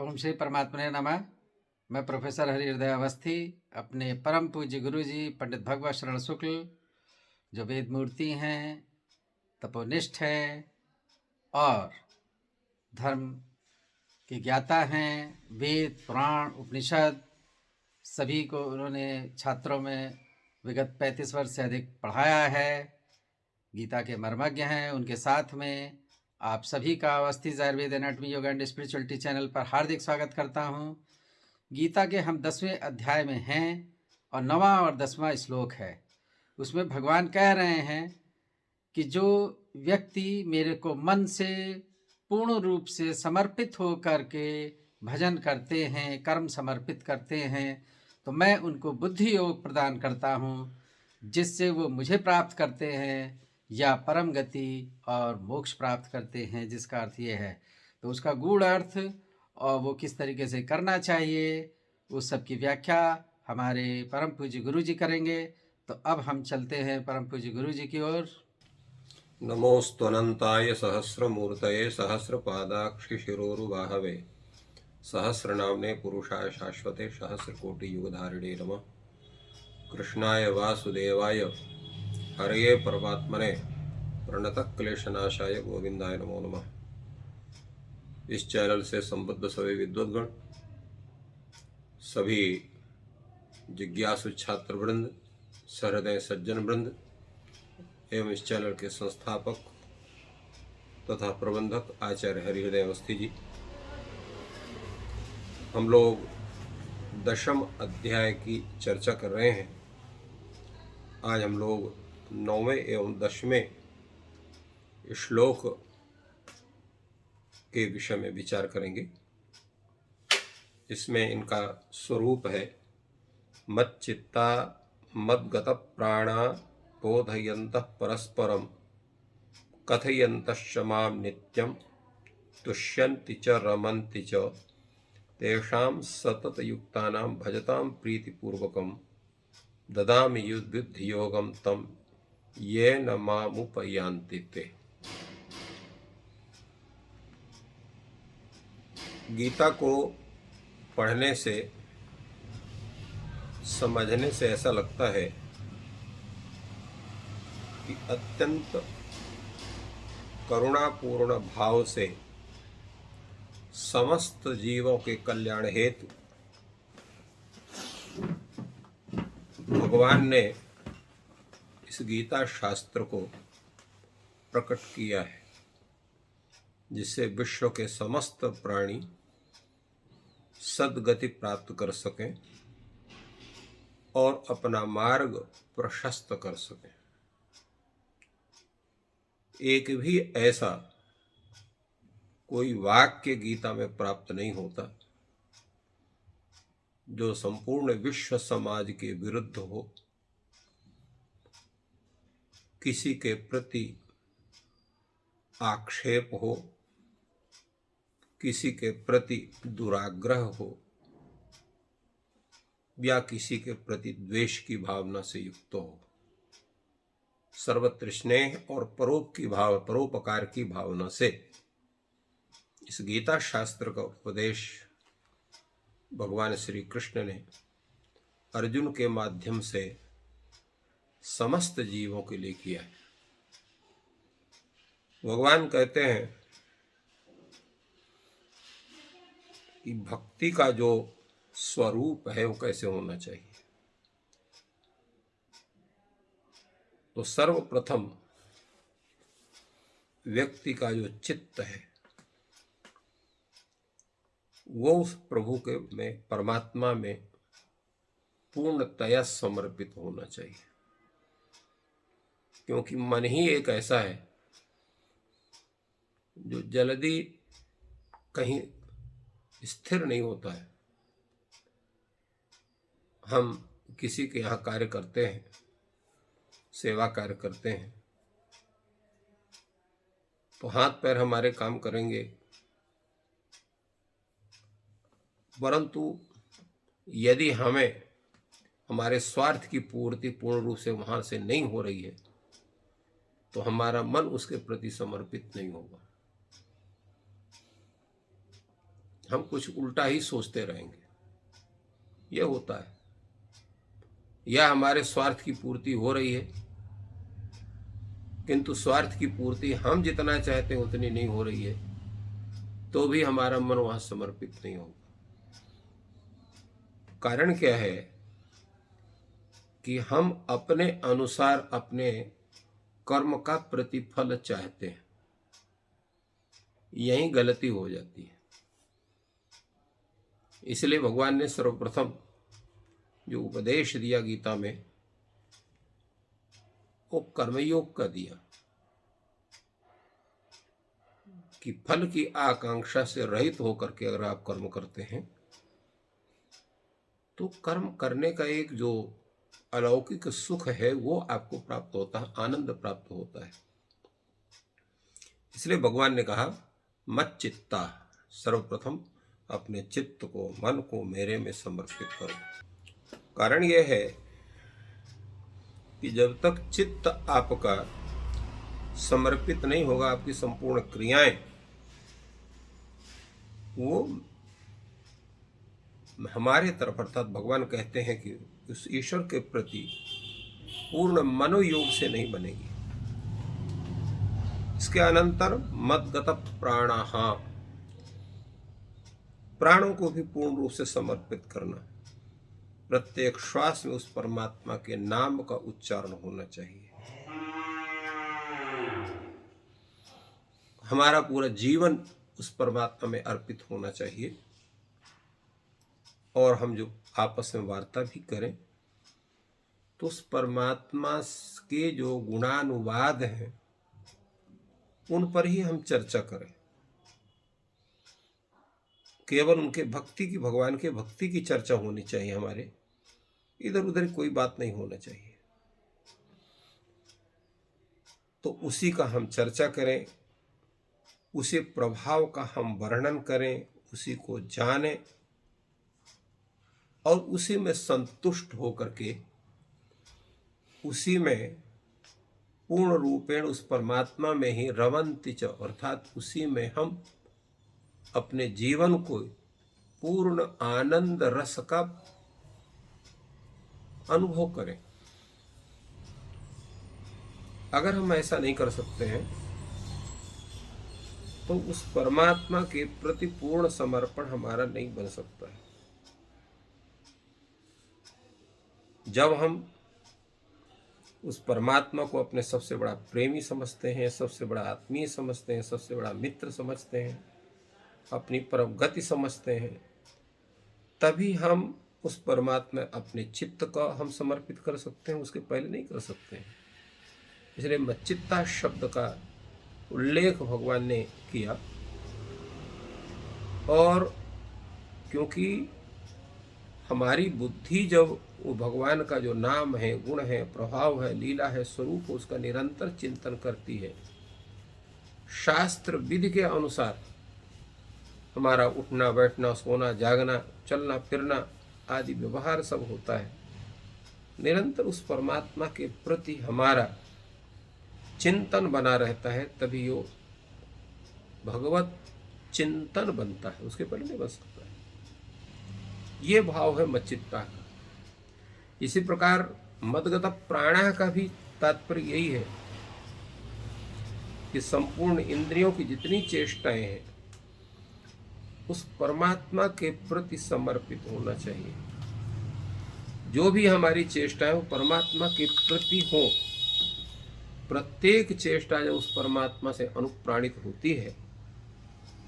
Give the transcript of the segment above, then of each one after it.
ओम श्री परमात्मने नमः। मैं प्रोफेसर हरिहृदय अवस्थी अपने परम पूज्य गुरु जी पंडित भगवत शरण शुक्ल, जो वेद मूर्ति हैं, तपोनिष्ठ हैं और धर्म के ज्ञाता हैं, वेद पुराण उपनिषद सभी को उन्होंने छात्रों में विगत 35 वर्ष से अधिक पढ़ाया है, गीता के मर्मज्ञ हैं। उनके साथ में आप सभी का Awasthi Ayurveda anatomy yoga and spirituality channel पर हार्दिक स्वागत करता हूं। गीता के हम 10वें अध्याय में हैं और 9वां और 10वां श्लोक है। उसमें भगवान कह रहे हैं कि जो व्यक्ति मेरे को मन से पूर्ण रूप से समर्पित हो करके भजन करते हैं, कर्म समर्पित करते हैं, तो मैं उनको बुद्धि योग प्रदान करता हूँ, जिससे वो मुझे प्राप्त करते हैं या परम गति और मोक्ष प्राप्त करते हैं। जिसका अर्थ ये है, तो उसका गूढ़ अर्थ और वो किस तरीके से करना चाहिए, उस सब की व्याख्या हमारे परम पूज्य गुरु जी करेंगे। तो अब हम चलते हैं परम पूज्य गुरु जी की ओर। नमोऽस्त्वनन्ताय सहस्रमूर्तये सहस्रपादाक्षिशिरोरुबाहवे सहस्रनाम्ने पुरुषाय शाश्वते सहस्रकोटियुगधारिणे नमः। कृष्णाय वासुदेवाय हरये परमात्मने प्रणतक्लेशनाशाय गोविंदाय नमो नमः। इस चैनल से संबद्ध सभी विद्वद्गण, सभी जिज्ञासु छात्र वृंद, सहृदय सज्जन वृंद एवं इस चैनल के संस्थापक तथा प्रबंधक आचार्य हरिहृदय अवस्थी जी, हम लोग 10वें अध्याय की चर्चा कर रहे हैं। आज हम लोग 9वें एवं 10वें श्लोक के विषय में विचार करेंगे। इसमें इनका स्वरूप है, मच्चित्ता मद्गत प्राणा बोधयन्तः परस्परम कथयन्तश्च मां नित्यं तुष्यन्ति च रमन्ति च तेषां सततयुक्तानां भजतां प्रीतिपूर्वकं ददामि युद्धयोगं तं येन मामुपयान्ति ते। गीता को पढ़ने से, समझने से ऐसा लगता है कि अत्यंत करुणापूर्ण भाव से समस्त जीवों के कल्याण हेतु भगवान ने इस गीता शास्त्र को प्रकट किया है, जिससे विश्व के समस्त प्राणी सद्गति प्राप्त कर सकें और अपना मार्ग प्रशस्त कर सकें। एक भी ऐसा कोई वाक्य गीता में प्राप्त नहीं होता जो संपूर्ण विश्व समाज के विरुद्ध हो, किसी के प्रति आक्षेप हो, किसी के प्रति दुराग्रह हो या किसी के प्रति द्वेष की भावना से युक्त हो। सर्वत्र स्नेह और परोपकार की भावना से इस गीता शास्त्र का उपदेश भगवान श्री कृष्ण ने अर्जुन के माध्यम से समस्त जीवों के लिए किया है। भगवान कहते हैं कि भक्ति का जो स्वरूप है वो कैसे होना चाहिए। तो सर्वप्रथम व्यक्ति का जो चित्त है वो उस प्रभु के में, परमात्मा में पूर्णतया समर्पित होना चाहिए, क्योंकि मन ही एक ऐसा है जो जल्दी कहीं स्थिर नहीं होता है। हम किसी के यहाँ कार्य करते हैं, सेवा कार्य करते हैं, तो हाथ पैर हमारे काम करेंगे, परंतु यदि हमें हमारे स्वार्थ की पूर्ति पूर्ण रूप से वहां से नहीं हो रही है तो हमारा मन उसके प्रति समर्पित नहीं होगा। हम कुछ उल्टा ही सोचते रहेंगे। यह होता है, या हमारे स्वार्थ की पूर्ति हो रही है, किंतु स्वार्थ की पूर्ति हम जितना चाहते हैं उतनी नहीं हो रही है, तो भी हमारा मन वहां समर्पित नहीं होगा। कारण क्या है कि हम अपने अनुसार अपने कर्म का प्रतिफल चाहते हैं। यही गलती हो जाती है। इसलिए भगवान ने सर्वप्रथम जो उपदेश दिया गीता में, वो कर्मयोग का दिया कि फल की आकांक्षा से रहित होकर के अगर आप कर्म करते हैं तो कर्म करने का एक जो अलौकिक सुख है वो आपको प्राप्त होता है, आनंद प्राप्त होता है। इसलिए भगवान ने कहा मत चित्ता, सर्वप्रथम अपने चित्त को, मन को मेरे में समर्पित करो। कारण यह है कि जब तक चित्त आपका समर्पित नहीं होगा, आपकी संपूर्ण क्रियाएं वो हमारे तरफ, अर्थात भगवान कहते हैं कि उस ईश्वर के प्रति पूर्ण मनोयोग से नहीं बनेगी। इसके अनंतर मद्गत प्राणाः, प्राणों को भी पूर्ण रूप से समर्पित करना। प्रत्येक श्वास में उस परमात्मा के नाम का उच्चारण होना चाहिए। हमारा पूरा जीवन उस परमात्मा में अर्पित होना चाहिए। और हम जो आपस में वार्ता भी करें तो उस परमात्मा के जो गुणानुवाद हैं उन पर ही हम चर्चा करें। केवल उनके भक्ति की, भगवान के भक्ति की चर्चा होनी चाहिए हमारे, इधर उधर कोई बात नहीं होना चाहिए। तो उसी का हम चर्चा करें, उसी प्रभाव का हम वर्णन करें, उसी को जानें और उसी में संतुष्ट होकर के उसी में पूर्ण रूपेण उस परमात्मा में ही रवंति च, अर्थात उसी में हम अपने जीवन को पूर्ण आनंद रस का अनुभव करें। अगर हम ऐसा नहीं कर सकते हैं तो उस परमात्मा के प्रति पूर्ण समर्पण हमारा नहीं बन सकता है। जब हम उस परमात्मा को अपने सबसे बड़ा प्रेमी समझते हैं, सबसे बड़ा आत्मीय समझते हैं, सबसे बड़ा मित्र समझते हैं, अपनी परम गति समझते हैं, तभी हम उस परमात्मा अपने चित्त का हम समर्पित कर सकते हैं, उसके पहले नहीं कर सकते हैं। इसलिए मच्चित्ता शब्द का उल्लेख भगवान ने किया। और क्योंकि हमारी बुद्धि जब वो भगवान का जो नाम है, गुण है, प्रभाव है, लीला है, स्वरूप, उसका निरंतर चिंतन करती है, शास्त्र विधि के अनुसार हमारा उठना बैठना, सोना जागना, चलना फिरना आदि व्यवहार सब होता है, निरंतर उस परमात्मा के प्रति हमारा चिंतन बना रहता है, तभी वो भगवत चिंतन बनता है, उसके पहले नहीं बन सकता है। ये भाव है मच्चित्ता का। इसी प्रकार मद्गत प्राणः का भी तात्पर्य यही है कि संपूर्ण इंद्रियों की जितनी चेष्टाएं हैं उस परमात्मा के प्रति समर्पित होना चाहिए। जो भी हमारी चेष्टाएं वो परमात्मा के प्रति हो। प्रत्येक चेष्टा जब उस परमात्मा से अनुप्राणित होती है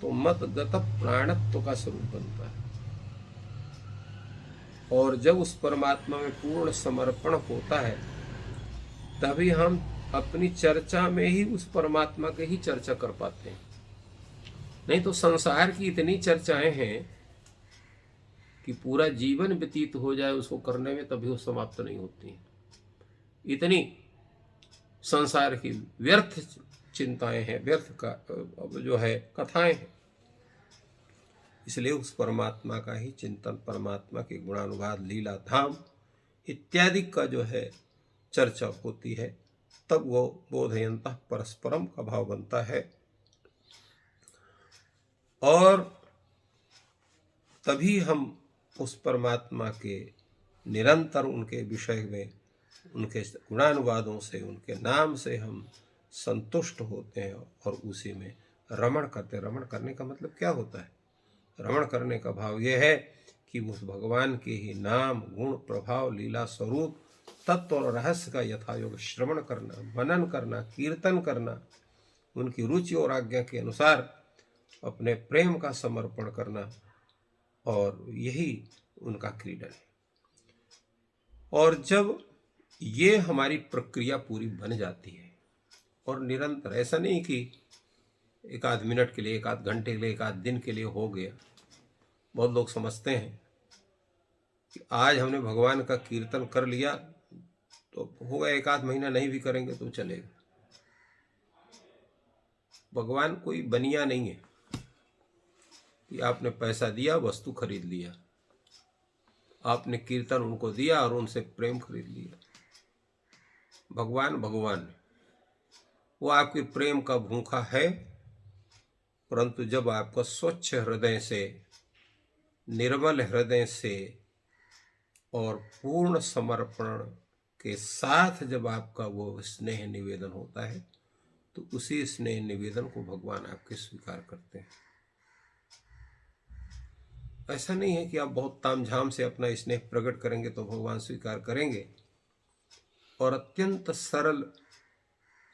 तो मद्गत प्राणत्व का स्वरूप बनता है। और जब उस परमात्मा में पूर्ण समर्पण होता है तभी हम अपनी चर्चा में ही उस परमात्मा की ही चर्चा कर पाते हैं। नहीं तो संसार की इतनी चर्चाएं हैं कि पूरा जीवन व्यतीत हो जाए उसको करने में, तभी वो समाप्त नहीं होती। इतनी संसार की व्यर्थ चिंताएं हैं, व्यर्थ का जो है कथाएं हैं। इसलिए उस परमात्मा का ही चिंतन, परमात्मा के गुणानुवाद, लीला, धाम इत्यादि का जो है चर्चा होती है, तब वो बोधयन्तः परस्परम का भाव बनता है। और तभी हम उस परमात्मा के निरंतर उनके विषय में, उनके गुणानुवादों से, उनके नाम से हम संतुष्ट होते हैं और उसी में रमण करते हैं। रमण करने का मतलब क्या होता है? रमण करने का भाव यह है कि उस भगवान के ही नाम, गुण, प्रभाव, लीला, स्वरूप, तत्व और रहस्य का यथायोग श्रवण करना, मनन करना, कीर्तन करना, उनकी रुचि और आज्ञा के अनुसार अपने प्रेम का समर्पण करना, और यही उनका क्रीडन है। और जब ये हमारी प्रक्रिया पूरी बन जाती है, और निरंतर, ऐसा नहीं कि एक आध मिनट के लिए, एक आध घंटे के लिए, एक आध दिन के लिए हो गया। बहुत लोग समझते हैं कि आज हमने भगवान का कीर्तन कर लिया तो होगा, एक आध महीना नहीं भी करेंगे तो चलेगा। भगवान कोई बनिया नहीं है कि आपने पैसा दिया, वस्तु खरीद लिया, आपने कीर्तन उनको दिया और उनसे प्रेम खरीद लिया। भगवान भगवान है, वो आपके प्रेम का भूखा है, परंतु जब आपका स्वच्छ हृदय से, निर्मल हृदय से और पूर्ण समर्पण के साथ जब आपका वो स्नेह निवेदन होता है, तो उसी स्नेह निवेदन को भगवान आपके स्वीकार करते हैं। ऐसा नहीं है कि आप बहुत तामझाम से अपना स्नेह प्रकट करेंगे तो भगवान स्वीकार करेंगे, और अत्यंत सरल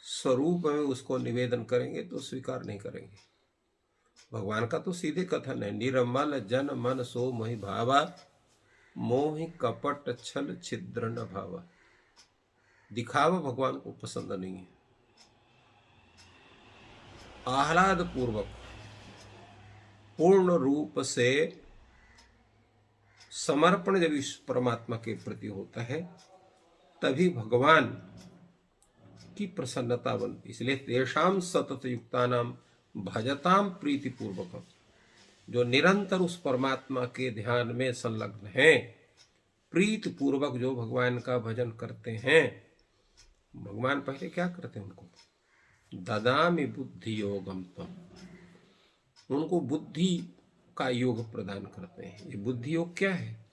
स्वरूप में उसको निवेदन करेंगे तो स्वीकार नहीं करेंगे। भगवान का तो सीधे कथन है, निरमल जन मन सो मोहि भावा, मोहि कपट छल छिद्र न भावा। दिखावा भगवान को पसंद नहीं है। आह्लाद पूर्वक पूर्ण रूप से समर्पण जब इस परमात्मा के प्रति होता है, तभी भगवान की प्रसन्नता बनती। इसलिए तेषाम सतत युक्तानाम भजताम प्रीति पूर्वक, जो निरंतर उस परमात्मा के ध्यान में संलग्न हैं, प्रीति पूर्वक जो भगवान का भजन करते हैं, भगवान पहले क्या करते हैं? उनको ददामि बुद्धि योगम तम, उनको बुद्धि का योग प्रदान करते हैं। ये बुद्धि योग क्या है?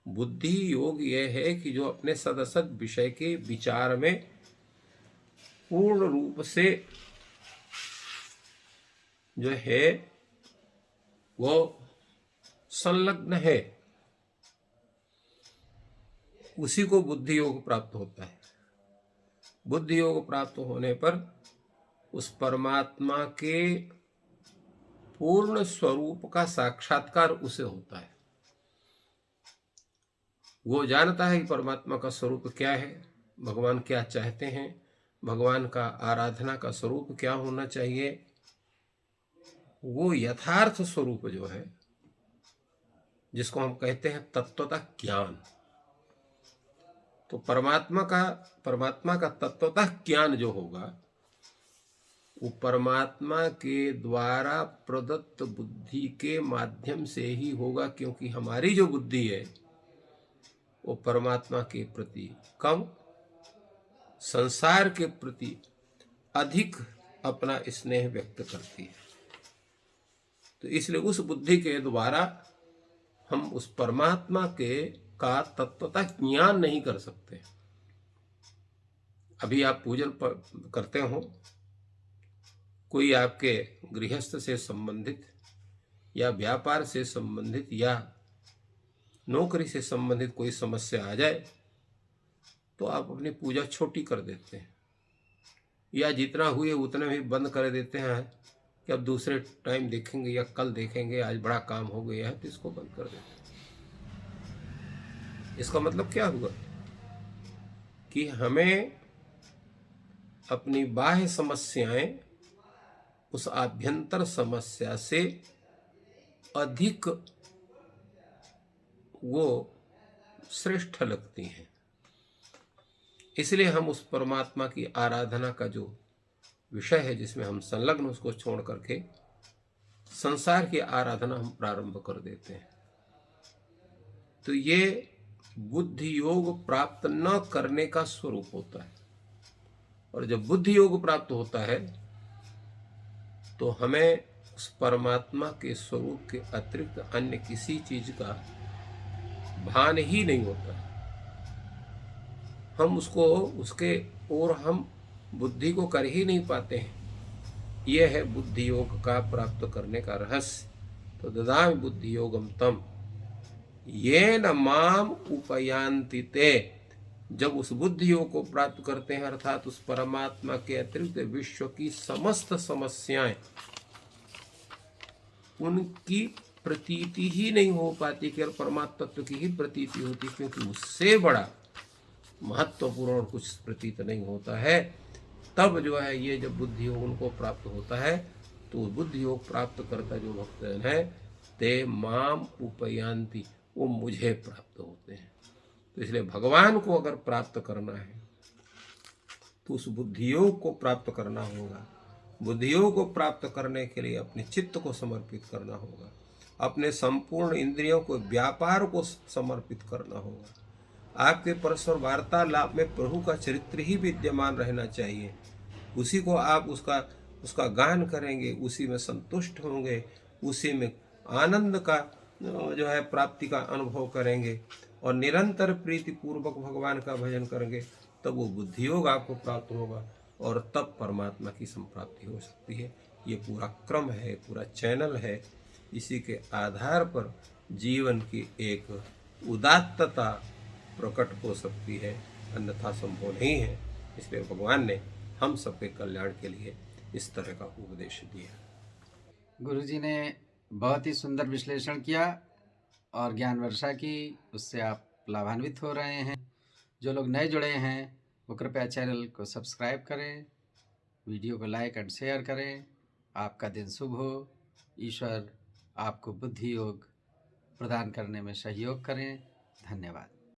बुद्धि योग यह है कि जो अपने सदसद विषय के विचार में पूर्ण रूप से जो है वो संलग्न है, उसी को बुद्धि योग प्राप्त होता है। बुद्धि योग प्राप्त होने पर उस परमात्मा के पूर्ण स्वरूप का साक्षात्कार उसे होता है। वो जानता है कि परमात्मा का स्वरूप क्या है, भगवान क्या चाहते हैं, भगवान का आराधना का स्वरूप क्या होना चाहिए। वो यथार्थ स्वरूप जो है, जिसको हम कहते हैं तत्वता ज्ञान, तो परमात्मा का तत्वता ज्ञान जो होगा, वो परमात्मा के द्वारा प्रदत्त बुद्धि के माध्यम से ही होगा, क्योंकि हमारी जो बुद्धि है वो परमात्मा के प्रति कम, संसार के प्रति अधिक अपना स्नेह व्यक्त करती है। तो इसलिए उस बुद्धि के द्वारा हम उस परमात्मा के का तत्वता ज्ञान नहीं कर सकते। अभी आप पूजन करते हो, कोई आपके गृहस्थ से संबंधित या व्यापार से संबंधित या नौकरी से संबंधित कोई समस्या आ जाए तो आप अपनी पूजा छोटी कर देते हैं, या जितना हुए उतने भी बंद कर देते हैं कि अब दूसरे टाइम देखेंगे या कल देखेंगे, आज बड़ा काम हो गया है तो इसको बंद कर देते हैं। इसका मतलब क्या हुआ कि हमें अपनी बाह्य समस्याएं उस आभ्यंतर समस्या से अधिक वो श्रेष्ठ लगती हैं। इसलिए हम उस परमात्मा की आराधना का जो विषय है, जिसमें हम संलग्न, उसको छोड़ करके संसार की आराधना हम प्रारंभ कर देते हैं। तो ये बुद्धि योग प्राप्त न करने का स्वरूप होता है। और जब बुद्धि योग प्राप्त होता है तो हमें उस परमात्मा के स्वरूप के अतिरिक्त अन्य किसी चीज का भान ही नहीं होता। हम उसको उसके और हम बुद्धि को कर ही नहीं पाते हैं। यह है बुद्धि योग का प्राप्त करने का रहस्य। तो ददामि बुद्धि योगम तम येन माम उपयान्ति ते। जब उस बुद्धि योग को प्राप्त करते हैं अर्थात उस परमात्मा के अतिरिक्त विश्व की समस्त समस्याएं उनकी प्रतीति ही नहीं हो पाती, केवल परमात्मा तत्व की ही प्रतीति होती, क्योंकि उससे बड़ा महत्वपूर्ण और कुछ प्रतीत नहीं होता है। तब जो है ये जब बुद्धि योग उनको प्राप्त होता है तो बुद्धि योग प्राप्त करता जो भक्तजन है ते माम उपयांति, वो मुझे प्राप्त होते हैं। तो इसलिए भगवान को अगर प्राप्त करना है तो उस बुद्धि योग को प्राप्त करना होगा। बुद्धि योग को प्राप्त करने के लिए अपने चित्त को समर्पित करना होगा, अपने संपूर्ण इंद्रियों को व्यापार को समर्पित करना होगा। आपके परस्पर वार्तालाप में प्रभु का चरित्र ही विद्यमान रहना चाहिए। उसी को आप उसका गान करेंगे, उसी में संतुष्ट होंगे, उसी में आनंद का जो है प्राप्ति का अनुभव करेंगे और निरंतर प्रीति पूर्वक भगवान का भजन करेंगे, तब वो बुद्धि योग आपको प्राप्त होगा और तब परमात्मा की संप्राप्ति हो सकती है। ये पूरा क्रम है, पूरा चैनल है। इसी के आधार पर जीवन की एक उदात्तता प्रकट हो सकती है, अन्यथा संभव नहीं है। इसलिए भगवान ने हम सबके कल्याण के लिए इस तरह का उपदेश दिया। गुरुजी ने बहुत ही सुंदर विश्लेषण किया और ज्ञान वर्षा की, उससे आप लाभान्वित हो रहे हैं। जो लोग नए जुड़े हैं वो कृपया चैनल को सब्सक्राइब करें, वीडियो को लाइक एंड शेयर करें। आपका दिन शुभ हो। ईश्वर आपको बुद्धि योग प्रदान करने में सहयोग करें। धन्यवाद।